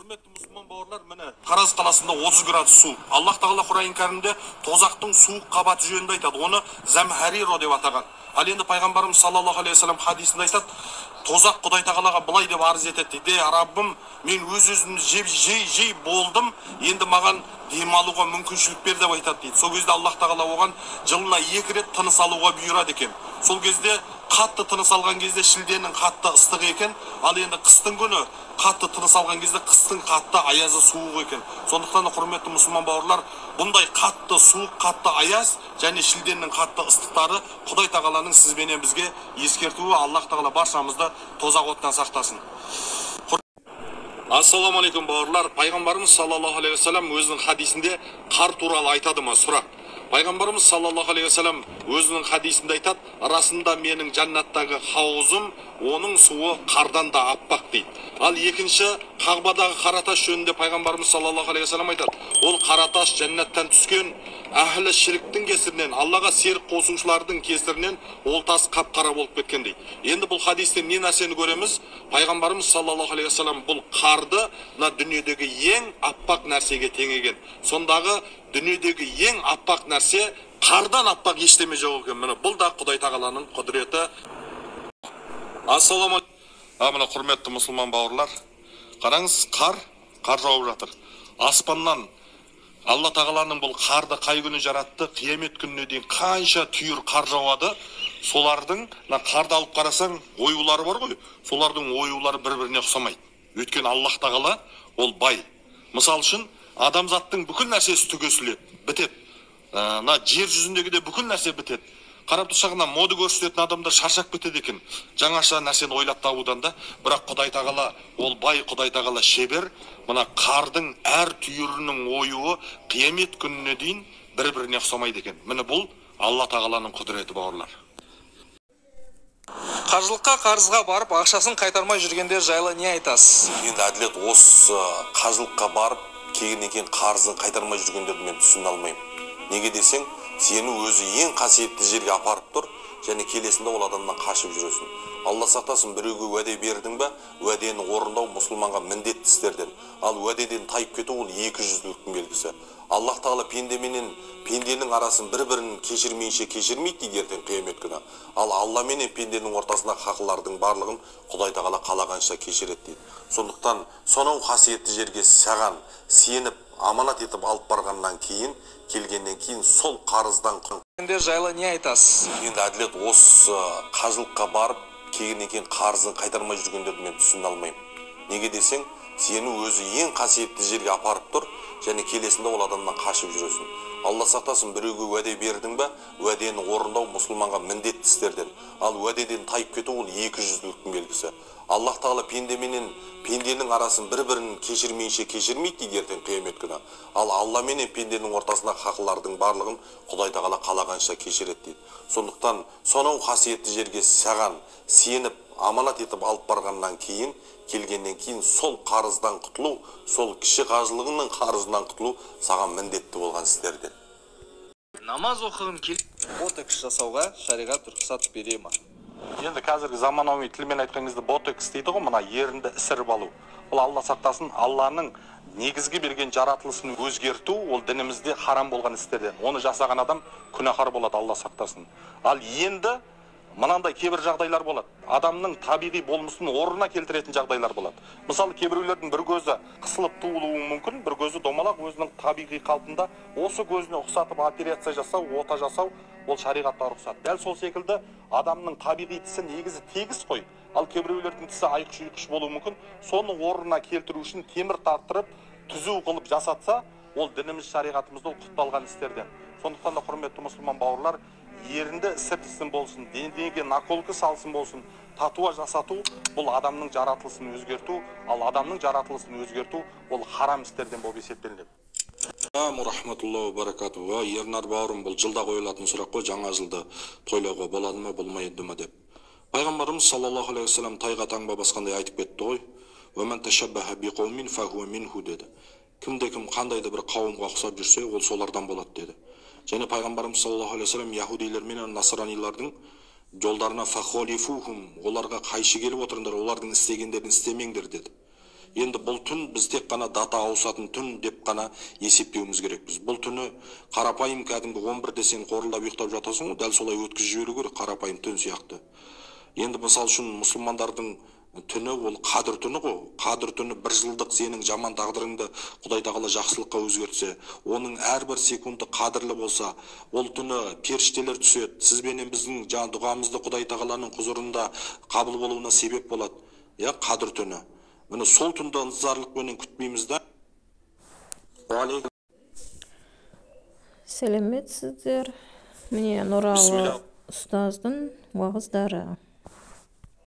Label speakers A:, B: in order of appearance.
A: Құрметті мұсылман бауырлар, міне Тараз қаласында 30 градус су. Аллах тағала Құран кәрімде тозақтың суық қабаты жөнінде айтады. Оны Замхариро деп атаған. Ал енді пайғамбарымыз саллаллаху алейхи вассалам хадисінде айтады, тозақ Құдай тағалаға былай деп арыз етеді дейді: Раббым, мен өз-өзімді жей болдым, енді маған демалуға мүмкіншілік бер деп айтады дейді. Сол кезде Аллах тағала оған жылына 2 рет тыныс алуға бұйырады екен. Сол кезде қатты тыныс алған кезде шілденің қатты ыстық екен, ал енді қыстың күні қатты тыныс алған кезде қыстың қатты аязы суық екен. Сондықтан да құрметті мұсылман бауырлар, бұндай қатты суық, қатты аяз және шілденің қатты ыстықтары Құдай тағаланың сізбенен бізге ескертуі. Аллах тағала баршамызды тозақ оттан сақтасын. Ассаламалейкум бауырлар. Пайғамбарымыз саллаллаху алейхи вассалам өзінің хадисінде қар туралы айтады ма сұрақ. Пайғамбарымыз саллаллаху алейхи вассалам өзінің хадисінде айтады: расында менің жаннаттағы хаузым, оның суы қардан да аппақ дейді. Ал екінші Қағбадағы қараташ жөнінде пайғамбарымыз саллаллаху алейхи вассалам айтады: ол қараташ жәннаттан түскен әхлі шіріктің кесірінен, Аллаға серік қосушылардың кесірінен ол тас қап-қара болып кеткен дейді. Енді бұл хадистен не нәрсені көреміз? Пайғамбарымыз саллаллаху алейхи вассалам бұл қарды мына дүниедегі ең аппақ нәрсеге теңеген. Сондағы дүниедегі ең аппақ нәрсе қардан аппақ ештеме жоқ екен. Міне бұл да Құдай тағаланың құдіреті. Ассаламалейкум. Мына құрметті мұсылман бауырлар, қараңыз, қар жауып жатыр. Аспаннан Алла тағаланың бұл қарды қай күні жаратты? Қиямет күніне дейін қанша түйір қар жауады. Солардың, қарды алып қарасаң, оюлары бар ғой. Солардың оюлары бір-біріне ұқсамайды. Өйткені Аллах тағала ол бай. Мысал үшін, адамзаттың бүкіл нәрсесі түгесіледі, бітеді. Жер жүзіндегі де бүкіл нәрсе бітеді. Қарап тұрсағына моды көрсететін адамдар шаршап кетеді екен, жаңаша нәрсені ойлап табудан да. Бірақ Құдай тағала ол бай, Құдай тағала шебер. Мына қардың әр түйірінің ойуы қиямет күніне дейін бір-біріне ұқсамайды екен. Міне бұл Алла тағаланың құдіреті бауырлар.
B: Қажылыққа, қарызға барып ақшасын қайтармай жүргендер жайлы не айтасыз?
C: Енді әділет, осы қажылыққа барып келгеннен кейін қарызын қайтармай жүргендерді мен түсіне алмаймын. Неге десең, сені өзі ең қасиетті жерге апарып тұр, және келесінде ол адамнан қашып жүресің. Алла сақтасын, біреуге уәде бердің бе, уәдені орындау мұсылманға міндетті істерден. Ал уәдеден тайып кету ол 200-ліктің белгісі. Аллах тағала пенденің арасын бір-бірін кешірмейінше кешірмейді дейді ертең қиямет күні. Ал Алла менен пенденің ортасында хақылардың барлығын Құдай тағала қалағанша кешіреді дейді. Сондықтан сонау қасиетті жерге саған сеніп аманат етіп алып барғаннан кейін, келгеннен кейін сол қарыздан
B: Сендер жайлы не айтасыз?
C: Енді әділет, осы қажылыққа барып келгеннен кейін қарызын қайтармай жүргендерді мен түсіне алмаймын. Неге десең, сені өзі ең қасиетті жерге апарып тұр, және келесінде ол адамнан қашып жүресің. Алла сақтасын, біреуге уәде бердің бе, уәдені орындау мұсылманға міндетті істерден. Ал уәдеден тайып кету ол 200-ліктің белгісі. Аллах тағала пенденің арасын бір-бірін кешірмейінше кешірмейді дейді ертең қиямет күні. Ал Алла менен пенденің ортасында хақылардың барлығын Құдай тағала қалағанша кешіреді дейді. Сондықтан сонау қасиетті жерге саған сеніп аманат етіп алып барғаннан кейін, келгеннен кейін сол қарыздан құтылу, сол кіші қажылығының қарызынан құтылу саған міндетті болған істерден.
B: Намаз оқығым келіп, ботекс жасауға шариғат рұқсат бере ма?
A: Енді қазіргі заманауи тілмен айтқан кезде ботекс дейді ғой, мына ерінді ісіріп алу. Ол Алла сақтасын, Алланың негізгі берген жаратылысын өзгерту, ол дінімізде харам болған істерден. Оны жасаған адам күнәһар болады, Алла сақтасын. Ал енді мынандай кейбір жағдайлар болады. Адамның табиғи болмысын орнына келтіретін жағдайлар болады. Мысалы, кейбіреулердің бір көзі қысылып туылуы мүмкін, бір көзі домалақ өзінің табиғи қалпында. Осы көзіне ұқсатып операция жасау, ота жасау, ол шариғатта рұқсат. Дәл сол секілді адамның табиғи тісі негізі тегіс қой. Ал кейбіреулердің тісі айқыш-ұйқыш болуы мүмкін. Соны орнына келтіру үшін темір тартырып, түзу қылып жасатса, ол дініміз шариғатымызда құпталған істерден. Сондықтан да құрметті мұсылман бауырлар, ерінді ісіртсін болсын, денеге наколка салсын болсын, татуаж жасату, бұл адамның жаратылысын өзгерту, ал адамның жаратылысын өзгерту, ол харам істерден болып есептелінеді.
D: Ассаламу рахматуллахи ва баракатуху. Ернар бауырым, бұл жылда қойылатын сұрақ қой, жаңа жылды тойлауға болады ма, болмайды ма деп. Пайғамбарымыз саллаллаху алейхи вассалам тайға таңба басқандай айтып кетті ғой. "Уәмән ташаббаха биқаумин фахуа минху" деді. Кімде-кім қандай да бір қауымға ұқсап жүрсе, ол солардан болады деді. Және пайғамбарымыз саллаллаху алейхи вассалам яһудилер мен насранилардың жолдарына фахолифухум, оларға қайшы келіп отырыңдар, олардың істегендерін істемеңдер деді. Енді бұл түн біз тек қана дата ауысатын түн деп қана есептеуіміз керекпіз. Бұл түні қарапайым кәдімгі 11-де сен қорылдап ұйықтап жатасың, дәл солай өткізіп жіберу керек, қарапайым түн сияқты. Енді мысал үшін мұсылмандардың түні ол қадір түні ғой. Қадір түні 1 жылдық сенің жаман тағдырыңды Құдай тағала жақсылыққа өзгертсе, оның әрбір секунды қадірлі болса, ол түні періштелер түседі. Сізбенен біздің жаңа дұғамызды Құдай тағаланың құзырында қабыл болуына себеп болады. Я қадір түні. Міне сол түнді ынтызарлықпен күтпейміз да.
E: Сәлеметсіздер. Міне Нұралы ұстаздың уағыздары.